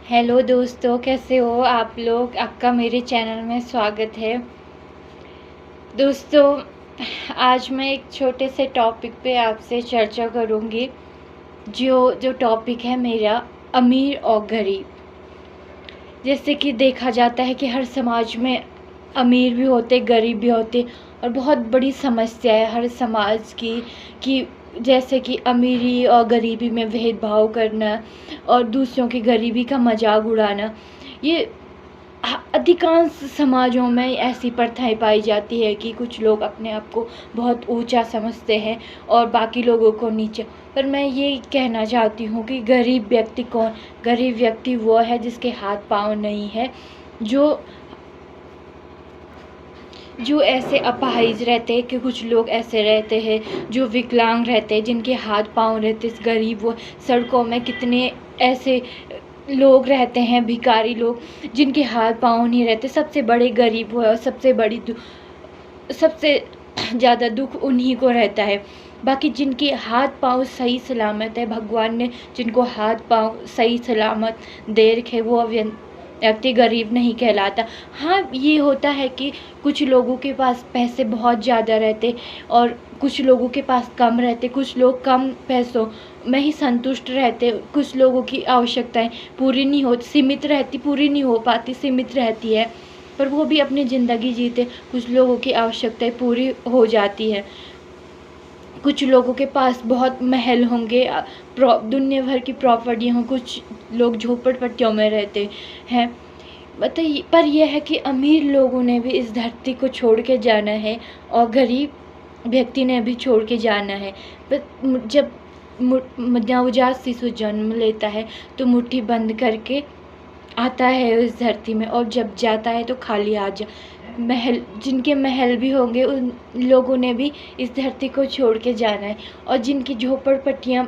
Hello दोस्तों, कैसे हो आप लोग। आपका मेरे चैनल में स्वागत है। दोस्तों, आज मैं एक छोटे से टॉपिक पे आपसे चर्चा करूँगी। जो टॉपिक है मेरा, अमीर और गरीब। जैसे कि देखा जाता है कि हर समाज में अमीर भी होते, गरीब भी होते, और बहुत बड़ी समस्या है हर समाज की कि जैसे कि अमीरी और गरीबी में भेदभाव करना और दूसरों की गरीबी का मजाक उड़ाना। ये अधिकांश समाजों में ऐसी प्रथाएं पाई जाती है कि कुछ लोग अपने आप को बहुत ऊंचा समझते हैं और बाकी लोगों को नीचा। पर मैं ये कहना चाहती हूँ कि गरीब व्यक्ति कौन? गरीब व्यक्ति वो है जिसके हाथ पांव नहीं है, जो ऐसे अपाहिज रहते हैं कि कुछ लोग ऐसे रहते हैं जो विकलांग रहते हैं, जिनके हाथ पांव रहते। गरीब वो सड़कों में कितने ऐसे लोग रहते हैं, भिखारी लोग, जिनके हाथ पांव नहीं रहते। सबसे बड़े गरीब वो है और सबसे ज़्यादा दुख उन्हीं को रहता है। बाकी जिनके हाथ पांव सही सलामत है, भगवान ने जिनको हाथ पांव सही सलामत दे रखे, वो व्यक्ति गरीब नहीं कहलाता। हाँ, ये होता है कि कुछ लोगों के पास पैसे बहुत ज़्यादा रहते और कुछ लोगों के पास कम रहते। कुछ लोग कम पैसों में ही संतुष्ट रहते। कुछ लोगों की आवश्यकताएं पूरी नहीं होती, पूरी नहीं हो पाती, सीमित रहती है, पर वो भी अपनी ज़िंदगी जीते। कुछ लोगों की आवश्यकताएं पूरी हो जाती है। कुछ लोगों के पास बहुत महल होंगे, दुनिया भर की प्रॉपर्टी हों। कुछ लोग झोपड़पट्टियों में रहते हैं। बताइए, पर यह है कि अमीर लोगों ने भी इस धरती को छोड़ के जाना है और गरीब व्यक्ति ने भी छोड़ के जाना है। पर जब नवजात शिशु जन्म लेता है तो मुट्ठी बंद करके आता है उस धरती में, और जब जाता है तो खाली हाथ जिनके महल भी होंगे उन लोगों ने भी इस धरती को छोड़ के जाना है, और जिनकी झोपड़पट्टियाँ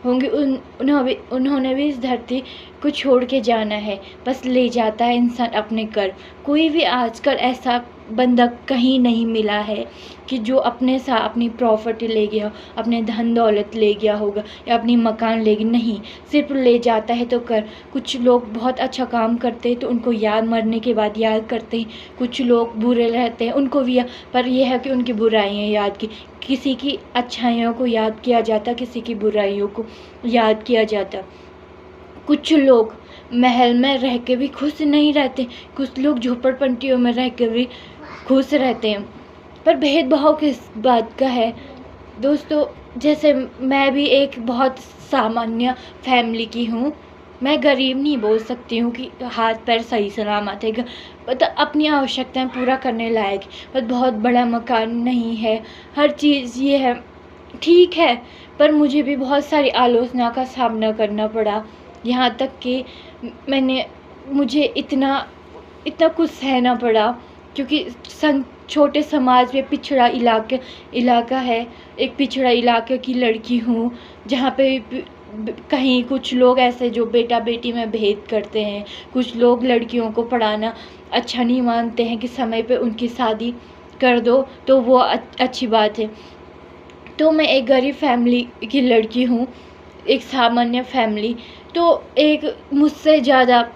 होंगी उन्होंने भी इस धरती को छोड़ के जाना है। बस ले जाता है इंसान अपने कर्म। कोई भी आजकल ऐसा बंदा कहीं नहीं मिला है कि जो अपने साथ अपनी प्रॉपर्टी ले गया हो, अपने धन दौलत ले गया होगा या अपनी मकान ले गया। नहीं, सिर्फ ले जाता है तो कर। कुछ लोग बहुत अच्छा काम करते हैं तो उनको मरने के बाद याद करते हैं। कुछ लोग बुरे रहते हैं, उनको भी पर यह है कि उनकी बुराइयाँ याद की। किसी की अच्छाइयों को याद किया जाता, किसी की बुराइयों को याद किया जाता। कुछ लोग महल में रह के भी खुश नहीं रहते, कुछ लोग झोपड़पट्टियों में रह के भी खुश रहते हैं। पर भेदभाव किस बात का है दोस्तों? जैसे मैं भी एक बहुत सामान्य फैमिली की हूँ। मैं गरीब नहीं बोल सकती हूँ कि हाथ पैर सही सलामत है, मतलब अपनी आवश्यकताएं पूरा करने लायक, पर बहुत बड़ा मकान नहीं है। हर चीज़ ये है, ठीक है, पर मुझे भी बहुत सारी आलोचना का सामना करना पड़ा। यहाँ तक कि मुझे इतना कुछ सहना पड़ा, क्योंकि छोटे समाज में पिछड़ा इलाका है। एक पिछड़ा इलाके की लड़की हूँ, जहाँ पे कहीं कुछ लोग ऐसे जो बेटा बेटी में भेद करते हैं। कुछ लोग लड़कियों को पढ़ाना अच्छा नहीं मानते हैं कि समय पे उनकी शादी कर दो तो वो अच्छी बात है। तो मैं एक गरीब फैमिली की लड़की हूँ, एक सामान्य फैमिली। तो एक मुझसे ज़्यादा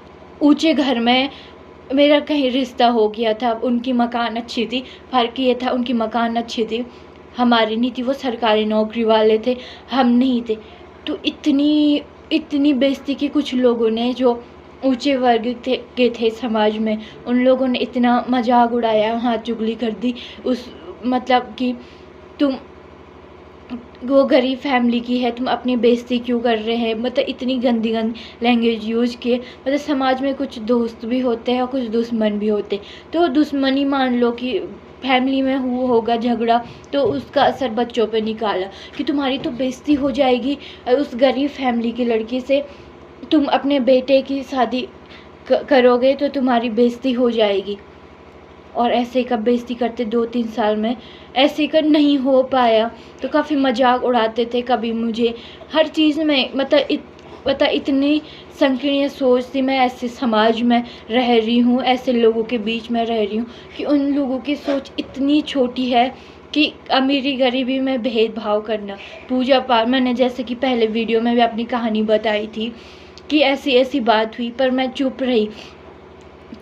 ऊंचे घर में मेरा कहीं रिश्ता हो गया था। उनकी मकान अच्छी थी, फ़र्क ये था उनकी मकान अच्छी थी, हमारी नहीं थी। वो सरकारी नौकरी वाले थे, हम नहीं थे। तो इतनी बेइज्जती की कुछ लोगों ने जो ऊंचे वर्ग के थे समाज में, उन लोगों ने इतना मजाक उड़ाया, हाथ चुगली कर दी उस, मतलब कि तुम वो गरीब फैमिली की है, तुम अपनी बेइज्जती क्यों कर रहे हैं। मतलब इतनी गंदी लैंग्वेज यूज किए। मतलब समाज में कुछ दोस्त भी होते हैं और कुछ दुश्मन भी होते हैं। तो दुश्मनी मान लो कि फैमिली में होगा झगड़ा, तो उसका असर बच्चों पे निकाला कि तुम्हारी तो बेइज्जती हो जाएगी उस गरीब फैमिली की लड़की से। तुम अपने बेटे की शादी करोगे तो तुम्हारी बेइज्जती हो जाएगी। और ऐसे कब बेइज्जती करते 2-3 साल में, ऐसे कर नहीं हो पाया तो काफ़ी मजाक उड़ाते थे। कभी मुझे हर चीज़ में मतलब इतनी संकीर्ण सोच थी। मैं ऐसे समाज में रह रही हूँ, ऐसे लोगों के बीच में रह रही हूँ कि उन लोगों की सोच इतनी छोटी है कि अमीरी गरीबी में भेदभाव करना। पूजा पाठ, मैंने जैसे कि पहले वीडियो में भी अपनी कहानी बताई थी कि ऐसी ऐसी बात हुई, पर मैं चुप रही।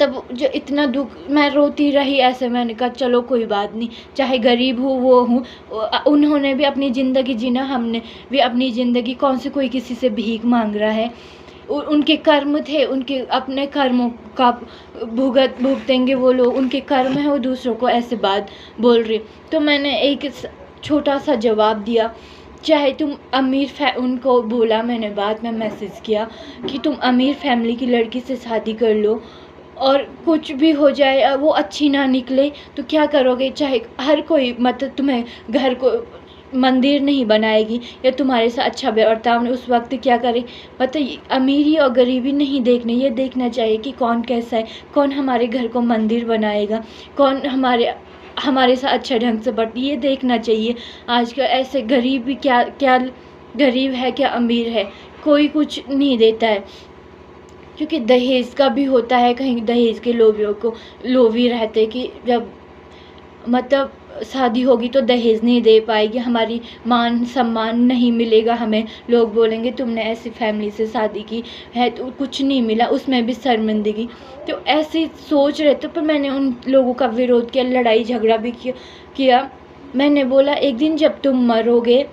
तब जो इतना दुख, मैं रोती रही ऐसे। मैंने कहा चलो कोई बात नहीं, चाहे गरीब हूँ वो हूँ, उन्होंने भी अपनी ज़िंदगी जीना, हमने भी अपनी ज़िंदगी, कौन से कोई किसी से भीख मांग रहा है। उनके कर्म थे, उनके अपने कर्मों का भुगतेंगे वो लोग, उनके कर्म है, वो दूसरों को ऐसे बात बोल रही। तो मैंने एक छोटा सा जवाब दिया, चाहे तुम उनको बोला, मैंने बाद में मैसेज किया कि तुम अमीर फैमिली की लड़की से शादी कर लो, और कुछ भी हो जाए, वो अच्छी ना निकले तो क्या करोगे। चाहे हर कोई मतलब तुम्हें घर को मंदिर नहीं बनाएगी या तुम्हारे साथ अच्छा बर्ताव नहीं, उस वक्त क्या करे। मतलब अमीरी और गरीबी नहीं देखनी, ये देखना चाहिए कि कौन कैसा है, कौन हमारे घर को मंदिर बनाएगा, कौन हमारे साथ अच्छा ढंग से ये देखना चाहिए। आजकल ऐसे गरीब भी क्या क्या गरीब है, क्या अमीर है, कोई कुछ नहीं देता है। क्योंकि दहेज का भी होता है, कहीं दहेज के लोभी रहते कि जब मतलब शादी होगी तो दहेज नहीं दे पाएगी, हमारी मान सम्मान नहीं मिलेगा हमें, लोग बोलेंगे तुमने ऐसी फैमिली से शादी की है तो कुछ नहीं मिला, उसमें भी शर्मिंदगी। तो ऐसी सोच रहे थे, पर मैंने उन लोगों का विरोध किया, लड़ाई झगड़ा भी किया। मैंने बोला एक दिन जब तुम मरोगे,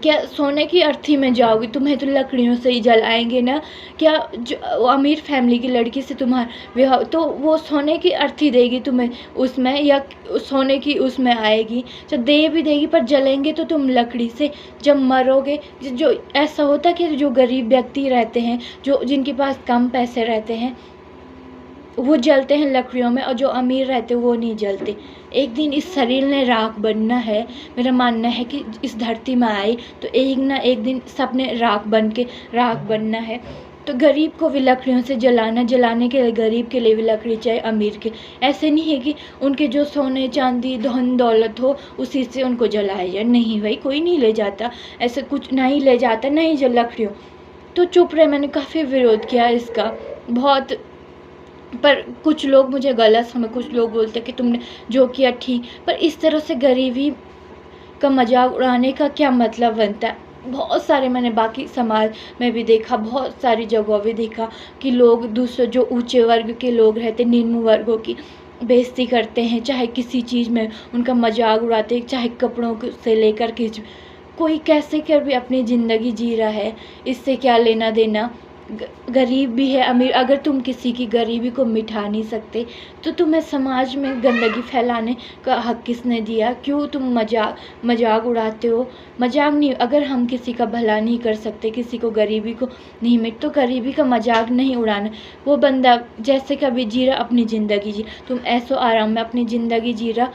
क्या सोने की अर्थी में जाओगी, तुम्हें तो लकड़ियों से ही जलाएंगे ना। क्या जो अमीर फैमिली की लड़की से तुम्हारा विवाह, तो वो सोने की अर्थी देगी तुम्हें उसमें, या सोने की उसमें आएगी, तो दे भी देगी पर जलेंगे तो तुम लकड़ी से जब मरोगे। जो ऐसा होता है कि जो गरीब व्यक्ति रहते हैं, जिनके पास कम पैसे रहते हैं, वो जलते हैं लकड़ियों में, और जो अमीर रहते हैं वो नहीं जलते। एक दिन इस शरीर ने राख बनना है। मेरा मानना है कि इस धरती में आए तो एक ना एक दिन सबने राख बनना है। तो गरीब को भी लकड़ियों से जलाने के लिए गरीब के लिए भी लकड़ी चाहिए, अमीर के। ऐसे नहीं है कि उनके जो सोने चांदी धन दौलत हो उसी से उनको जलाया जाए, नहीं भाई, कोई नहीं ले जाता, ऐसे कुछ नहीं ले जाता, नहीं जल लकड़ियों। तो चुप रहे, मैंने काफ़ी विरोध किया इसका बहुत। पर कुछ लोग मुझे गलत समझ, कुछ लोग बोलते कि तुमने जो किया ठीक, पर इस तरह से गरीबी का मजाक उड़ाने का क्या मतलब बनता है। बहुत सारे मैंने बाकी समाज में भी देखा, बहुत सारी जगहों भी देखा कि लोग दूसरे जो ऊंचे वर्ग के लोग रहते, निम्न वर्गों की बेइज्जती करते हैं, चाहे किसी चीज़ में उनका मजाक उड़ाते हैं, चाहे कपड़ों से लेकर कोई कैसे कर भी अपनी ज़िंदगी जी रहा है, इससे क्या लेना देना। गरीब भी है अमीर, अगर तुम किसी की गरीबी को मिटा नहीं सकते तो तुम्हें समाज में गंदगी फैलाने का हक किसने दिया। क्यों तुम मजाक उड़ाते हो। मजाक नहीं, अगर हम किसी का भला नहीं कर सकते, किसी को गरीबी को नहीं मिट, तो गरीबी का मजाक नहीं उड़ाना। वो बंदा जैसे कभी जी रहा अपनी ज़िंदगी जी, तुम ऐसो आराम में अपनी ज़िंदगी जी रहा,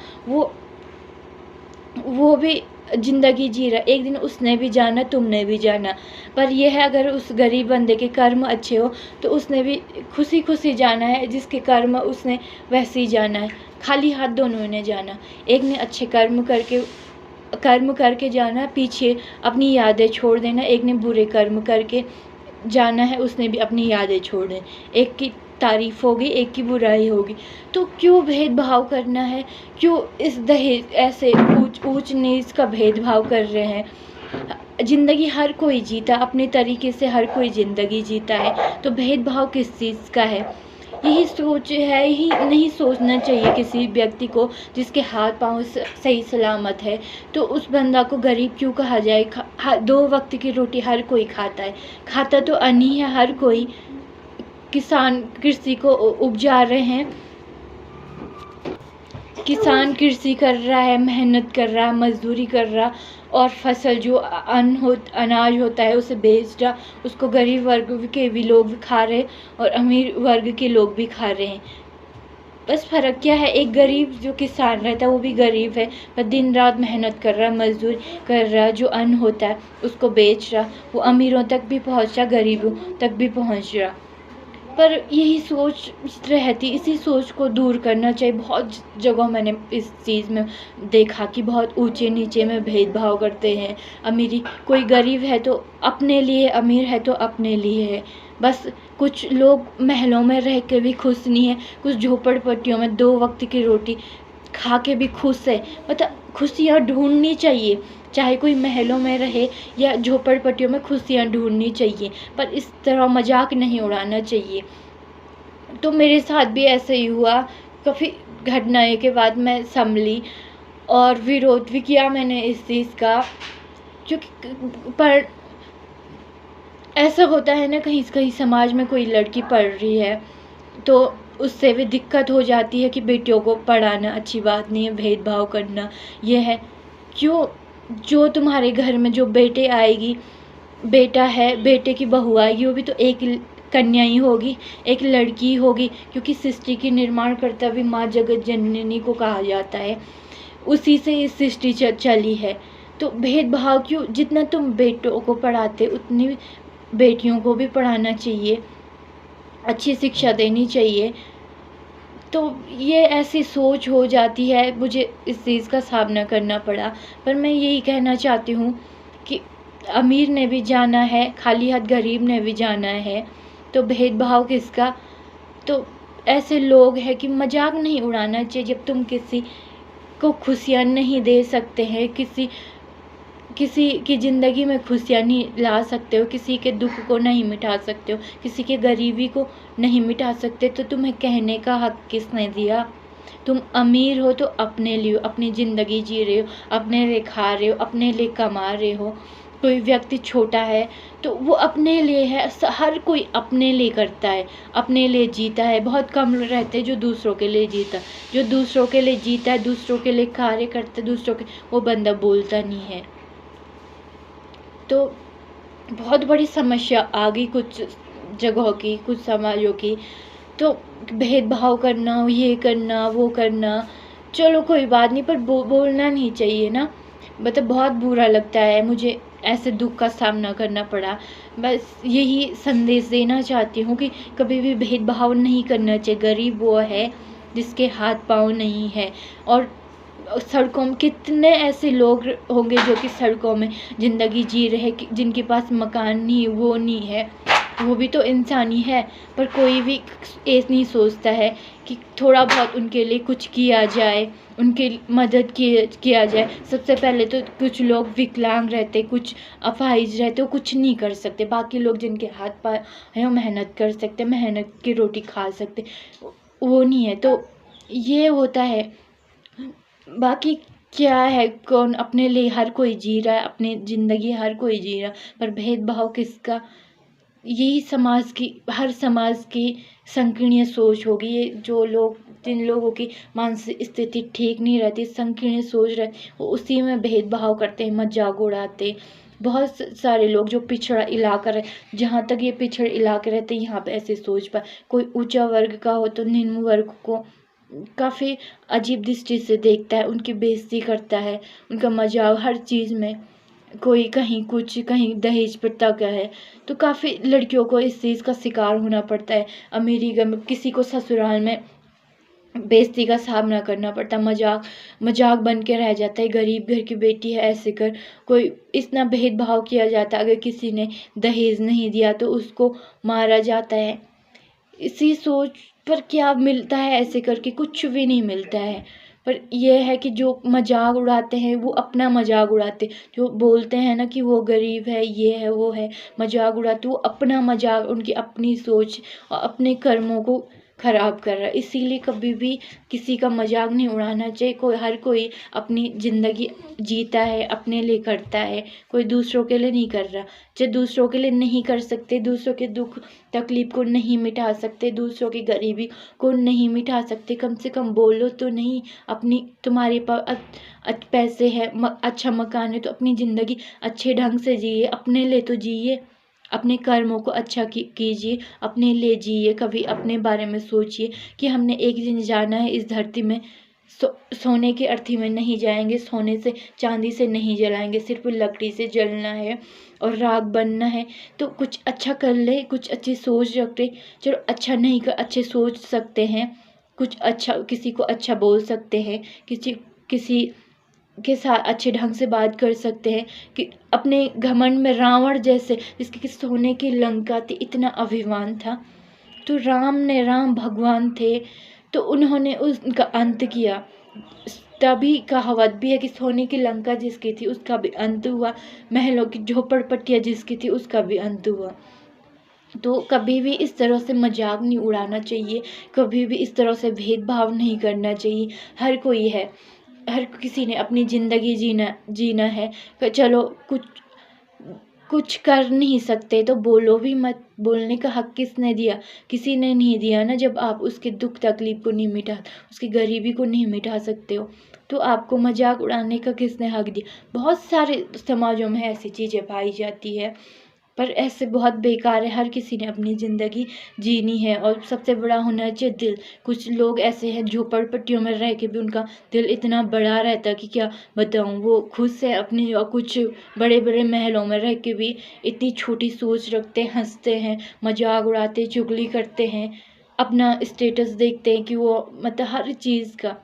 वो भी ज़िंदगी जी रहा, एक दिन उसने भी जाना, तुमने भी जाना। पर यह है अगर उस गरीब बंदे के कर्म अच्छे हो तो उसने भी खुशी खुशी जाना है, जिसके कर्म उसने वैसे ही जाना है। खाली हाथ दोनों ने जाना, एक ने अच्छे कर्म करके जाना, पीछे अपनी यादें छोड़ देना, एक ने बुरे कर्म करके जाना है, उसने भी अपनी यादें छोड़ दें। एक की तारीफ होगी, एक की बुराई होगी। तो क्यों भेदभाव करना है, क्यों इस दहेज ऐसे ऊंच नीच का भेदभाव कर रहे हैं। ज़िंदगी हर कोई जीता अपने तरीके से, हर कोई ज़िंदगी जीता है, तो भेदभाव किस चीज़ का है। यही सोच है, यही नहीं सोचना चाहिए किसी व्यक्ति को जिसके हाथ पांव सही सलामत है, तो उस बंदा को गरीब क्यों कहा जाए। 2 वक्त की रोटी हर कोई खाता है, खाता तो अन्न ही है हर कोई। किसान कृषि को उपजा रहे हैं, किसान कृषि कर रहा है, मेहनत कर रहा है, मजदूरी कर रहा, और फसल जो अनाज होता है उसे बेच रहा, उसको गरीब वर्ग के भी लोग भी खा रहे और अमीर वर्ग के लोग भी खा रहे हैं। बस फ़र्क क्या है, एक गरीब जो किसान रहता है वो भी गरीब है, पर दिन रात मेहनत कर रहा, मजदूरी कर रहा, जो अन्न होता है उसको बेच रहा, वो अमीरों तक भी पहुंच रहा, गरीबों तक भी पहुंच रहा। पर यही सोच रहती, इसी सोच को दूर करना चाहिए। बहुत जगह मैंने इस चीज़ में देखा कि बहुत ऊंचे नीचे में भेदभाव करते हैं। अमीरी, कोई गरीब है तो अपने लिए, अमीर है तो अपने लिए है। बस कुछ लोग महलों में रह के भी खुश नहीं है, कुछ झोपड़पट्टियों में 2 वक्त की रोटी खा के भी खुश है। मतलब खुशियाँ ढूंढनी चाहिए, चाहे कोई महलों में रहे या झोपड़पट्टियों में, खुशियाँ ढूंढनी चाहिए, पर इस तरह मजाक नहीं उड़ाना चाहिए। तो मेरे साथ भी ऐसा ही हुआ। काफ़ी घटनाएं के बाद मैं संभली और विरोध भी किया मैंने इस चीज़ का, क्योंकि पर ऐसा होता है ना, कहीं कहीं समाज में कोई लड़की पढ़ रही है तो उससे भी दिक्कत हो जाती है कि बेटियों को पढ़ाना अच्छी बात नहीं है, भेदभाव करना ये है। क्यों? जो तुम्हारे घर में जो बेटे आएगी, बेटा है, बेटे की बहू आएगी, वो भी तो एक कन्या ही होगी, एक लड़की होगी, क्योंकि सृष्टि की निर्माण करता भी माँ जगत जननी को कहा जाता है, उसी से ये सृष्टि चली है। तो भेदभाव क्यों? जितना तुम बेटों को पढ़ाते उतनी बेटियों को भी पढ़ाना चाहिए, अच्छी शिक्षा देनी चाहिए। तो ये ऐसी सोच हो जाती है, मुझे इस चीज़ का सामना करना पड़ा। पर मैं यही कहना चाहती हूँ कि अमीर ने भी जाना है, खाली हाथ गरीब ने भी जाना है, तो भेदभाव किसका? तो ऐसे लोग हैं कि मजाक नहीं उड़ाना चाहिए। जब तुम किसी को खुशियाँ नहीं दे सकते हैं, किसी की ज़िंदगी में खुशियाँ नहीं ला सकते हो, किसी के दुख को नहीं मिटा सकते हो, किसी के गरीबी को नहीं मिटा सकते, तो तुम्हें कहने का हक किसने दिया? तुम अमीर हो तो अपने लिए हो, अपनी ज़िंदगी जी रहे हो, अपने लिए खा रहे हो, अपने लिए कमा रहे हो। कोई व्यक्ति छोटा है तो वो अपने लिए है, हर कोई अपने लिए करता है, अपने लिए जीता है। बहुत कम रहते हैं जो दूसरों के लिए जीता। जो दूसरों के लिए जीता है, दूसरों के लिए कार्य करता है, दूसरों के, वो बंदा बोलता नहीं है। तो बहुत बड़ी समस्या आ गई कुछ जगहों की, कुछ समाजों की। तो भेदभाव करना, ये करना, वो करना, चलो कोई बात नहीं, पर बोलना नहीं चाहिए ना। मतलब बहुत बुरा लगता है मुझे, ऐसे दुख का सामना करना पड़ा। बस यही संदेश देना चाहती हूँ कि कभी भी भेदभाव नहीं करना चाहिए। गरीब वो है जिसके हाथ पाँव नहीं है, और सड़कों में कितने ऐसे लोग होंगे जो कि सड़कों में ज़िंदगी जी रहे, जिनके पास मकान नहीं, वो नहीं है, वो भी तो इंसान ही है। पर कोई भी ऐसा नहीं सोचता है कि थोड़ा बहुत उनके लिए कुछ किया जाए, उनकी मदद किया जाए। सबसे पहले तो कुछ लोग विकलांग रहते, कुछ अपाहिज रहते, वो कुछ नहीं कर सकते। बाकी लोग जिनके हाथ पाँव हैं वो मेहनत कर सकते, मेहनत की रोटी खा सकते, वो नहीं है। तो ये होता है। बाकी क्या है, कौन अपने लिए हर कोई जी रहा है, अपनी ज़िंदगी हर कोई जी रहा, पर भेदभाव किसका? यही समाज की, हर समाज की संकीर्ण सोच होगी। ये जो लोग, जिन लोगों की मानसिक स्थिति ठीक नहीं रहती, संकीर्ण सोच रहती, वो उसी में भेदभाव करते हैं, मजाक उड़ाते। बहुत सारे लोग जो पिछड़ा इलाका रहे, जहाँ तक ये पिछड़े इलाके रहते हैं, यहाँ पे ऐसे सोच पाए। कोई ऊंचा वर्ग का हो तो निम्न वर्ग को काफ़ी अजीब दृष्टि से देखता है, उनकी बेइज्जती करता है, उनका मजाक हर चीज़ में। कोई कहीं कुछ, कहीं दहेज प्रथा का है, तो काफ़ी लड़कियों को इस चीज़ का शिकार होना पड़ता है। अमीरी में किसी को ससुराल में बेइज्जती का सामना करना पड़ता है, मजाक बन के रह जाता है। गरीब घर की बेटी है, ऐसे कर, कोई इतना भेदभाव किया जाता है। अगर किसी ने दहेज नहीं दिया तो उसको मारा जाता है। इसी सोच पर क्या मिलता है? ऐसे करके कुछ भी नहीं मिलता है। पर यह है कि जो मजाक उड़ाते हैं वो अपना मजाक उड़ाते, जो बोलते हैं ना कि वो गरीब है, ये है, वो है, मजाक उड़ाते, वो अपना मजाक, उनकी अपनी सोच और अपने कर्मों को खराब कर रहा है। इसीलिए कभी भी किसी का मजाक नहीं उड़ाना चाहिए। हर कोई अपनी ज़िंदगी जीता है, अपने लिए करता है, कोई दूसरों के लिए नहीं कर रहा। जो दूसरों के लिए नहीं कर सकते, दूसरों के दुख तकलीफ को नहीं मिटा सकते, दूसरों की गरीबी को नहीं मिटा सकते, कम से कम बोलो तो नहीं। अपनी, तुम्हारे पास पैसे है, अच्छा मकान है, तो अपनी ज़िंदगी अच्छे ढंग से जिए, अपने लिए तो जिए, अपने कर्मों को अच्छा कीजिए, अपने लिए जिए। कभी अपने बारे में सोचिए कि हमने एक दिन जाना है इस धरती में। सोने की अर्थी में नहीं जाएंगे, सोने से चांदी से नहीं जलाएंगे, सिर्फ लकड़ी से जलना है और राख बनना है। तो कुछ अच्छा कर ले, कुछ अच्छी सोच रखते। चलो अच्छा नहीं कर, अच्छे सोच सकते हैं, कुछ अच्छा, किसी को अच्छा बोल सकते हैं, किसी के साथ अच्छे ढंग से बात कर सकते हैं। कि अपने घमंड में रावण जैसे, जिसके सोने की लंका थी, इतना अभिमान था, तो राम भगवान थे, तो उन्होंने उनका अंत किया। तभी कहावत भी है कि सोने की लंका जिसकी थी उसका भी अंत हुआ, महलों की झोपड़पट्टियाँ जिसकी थी उसका भी अंत हुआ। तो कभी भी इस तरह से मजाक नहीं उड़ाना चाहिए, कभी भी इस तरह से भेदभाव नहीं करना चाहिए। हर कोई है, हर किसी ने अपनी ज़िंदगी जीना है। चलो कुछ कर नहीं सकते तो बोलो भी मत। बोलने का हक किसने दिया? किसी ने नहीं दिया ना। जब आप उसके दुख तकलीफ को नहीं मिटा, उसकी गरीबी को नहीं मिटा सकते हो, तो आपको मजाक उड़ाने का किसने हक दिया? बहुत सारे समाजों में ऐसी चीज़ें पाई जाती है, पर ऐसे बहुत बेकार है। हर किसी ने अपनी ज़िंदगी जीनी है और सबसे बड़ा होना चाहिए दिल। कुछ लोग ऐसे हैं झोपड़पट्टियों में रह के भी उनका दिल इतना बड़ा रहता है कि क्या बताऊँ। वो खुद से अपनी, और कुछ बड़े बड़े महलों में रह के भी इतनी छोटी सोच रखते हैं, हंसते हैं, मजाक उड़ाते, चुगली करते हैं, अपना स्टेटस देखते हैं कि वो मतलब हर चीज़ का।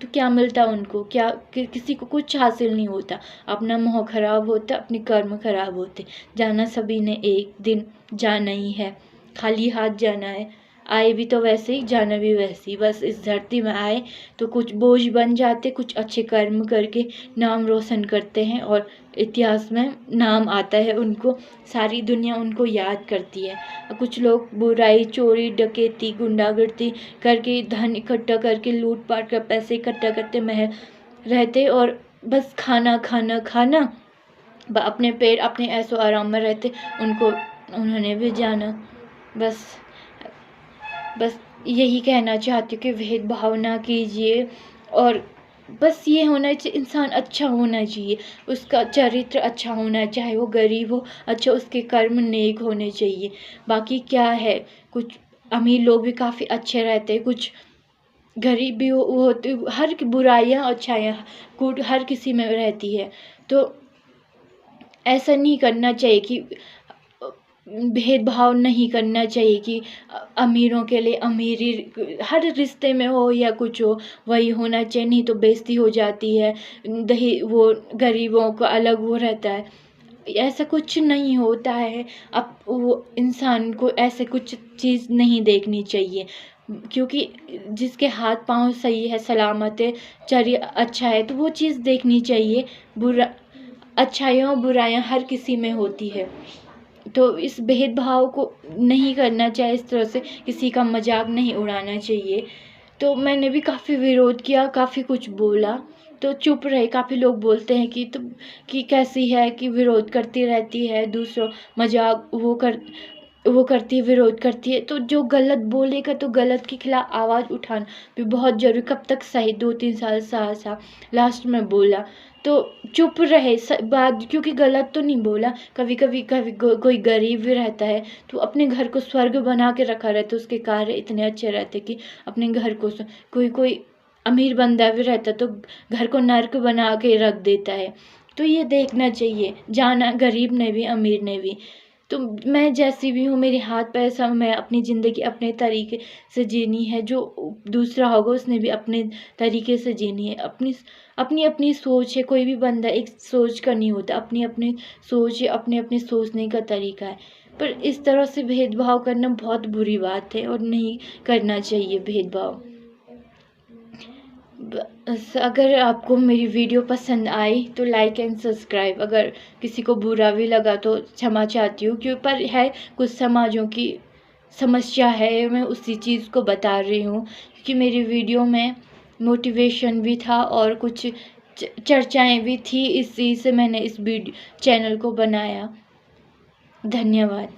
तो क्या मिलता उनको? क्या किसी को कुछ हासिल नहीं होता। अपना मोह खराब होता, अपने कर्म खराब होते। जाना सभी ने एक दिन जाना ही है, खाली हाथ जाना है। आए भी तो वैसे ही, जाना भी वैसे ही। बस इस धरती में आए तो कुछ बोझ बन जाते, कुछ अच्छे कर्म करके नाम रोशन करते हैं और इतिहास में नाम आता है उनको, सारी दुनिया उनको याद करती है। और कुछ लोग बुराई, चोरी, डकैती, गुंडागर्दी करके, धन इकट्ठा करके, लूट पाट कर पैसे इकट्ठा करते महल रहते और बस खाना खाना खाना, अपने पेट अपने ऐशो आराम में रहते। उन्होंने भी जाना। बस यही कहना चाहती हूँ कि भेदभाव ना कीजिए, और बस ये होना चाहिए, इंसान अच्छा होना चाहिए, उसका चरित्र अच्छा होना, चाहे वो गरीब हो, अच्छा उसके कर्म नेक होने चाहिए। बाकी क्या है, कुछ अमीर लोग भी काफ़ी अच्छे रहते हैं, कुछ गरीब भी होते। हर की बुराइयाँ और अच्छाइयाँ गुड हर किसी में रहती है। तो ऐसा नहीं करना चाहिए कि भेदभाव नहीं करना चाहिए कि अमीरों के लिए अमीरी हर रिश्ते में हो या कुछ हो वही होना चाहिए, नहीं तो बेइज्जती हो जाती है। वो गरीबों का अलग वो रहता है, ऐसा कुछ नहीं होता है। अब वो इंसान को ऐसे कुछ चीज़ नहीं देखनी चाहिए, क्योंकि जिसके हाथ पाँव सही है, सलामत है, चरित्र अच्छा है, तो वो चीज़ देखनी चाहिए। अच्छाइयाँ और बुराइयाँ हर किसी में होती है, तो इस भेदभाव को नहीं करना चाहिए, इस तरह से किसी का मजाक नहीं उड़ाना चाहिए। तो मैंने भी काफ़ी विरोध किया, काफ़ी कुछ बोला, तो चुप रहे। काफ़ी लोग बोलते हैं कि तुम कि कैसी है कि विरोध करती रहती है, दूसरों मजाक वो करती है, विरोध करती है। तो जो गलत बोलेगा तो गलत के खिलाफ आवाज़ उठाना भी बहुत ज़रूरी। कब तक सही, 2-3 साल सहा लास्ट में बोला तो चुप रहे बात, क्योंकि गलत तो नहीं बोला। कभी कोई गरीब भी रहता है तो अपने घर को स्वर्ग बना के रखा रहता है, उसके कार्य इतने अच्छे रहते कि अपने घर को कोई अमीर बंदा भी रहता तो घर को नर्क बना के रख देता है। तो ये देखना चाहिए, जाना गरीब ने भी अमीर ने भी। तो मैं जैसी भी हूँ, मेरे हाथ पैर सब, मैं अपनी ज़िंदगी अपने तरीके से जीनी है। जो दूसरा होगा उसने भी अपने तरीके से जीनी है। अपनी अपनी अपनी सोच है, कोई भी बंदा एक सोच का नहीं होता। अपनी अपनी सोच है, अपने अपने सोचने का तरीका है। पर इस तरह से भेदभाव करना बहुत बुरी बात है और नहीं करना चाहिए भेदभाव। बस अगर आपको मेरी वीडियो पसंद आई तो लाइक एंड सब्सक्राइब। अगर किसी को बुरा भी लगा तो क्षमा चाहती हूँ, क्यों पर है कुछ समाजों की समस्या है, मैं उसी चीज़ को बता रही हूँ। क्योंकि मेरी वीडियो में मोटिवेशन भी था और कुछ चर्चाएं भी थी, इसी से मैंने इस वीडियो चैनल को बनाया। धन्यवाद।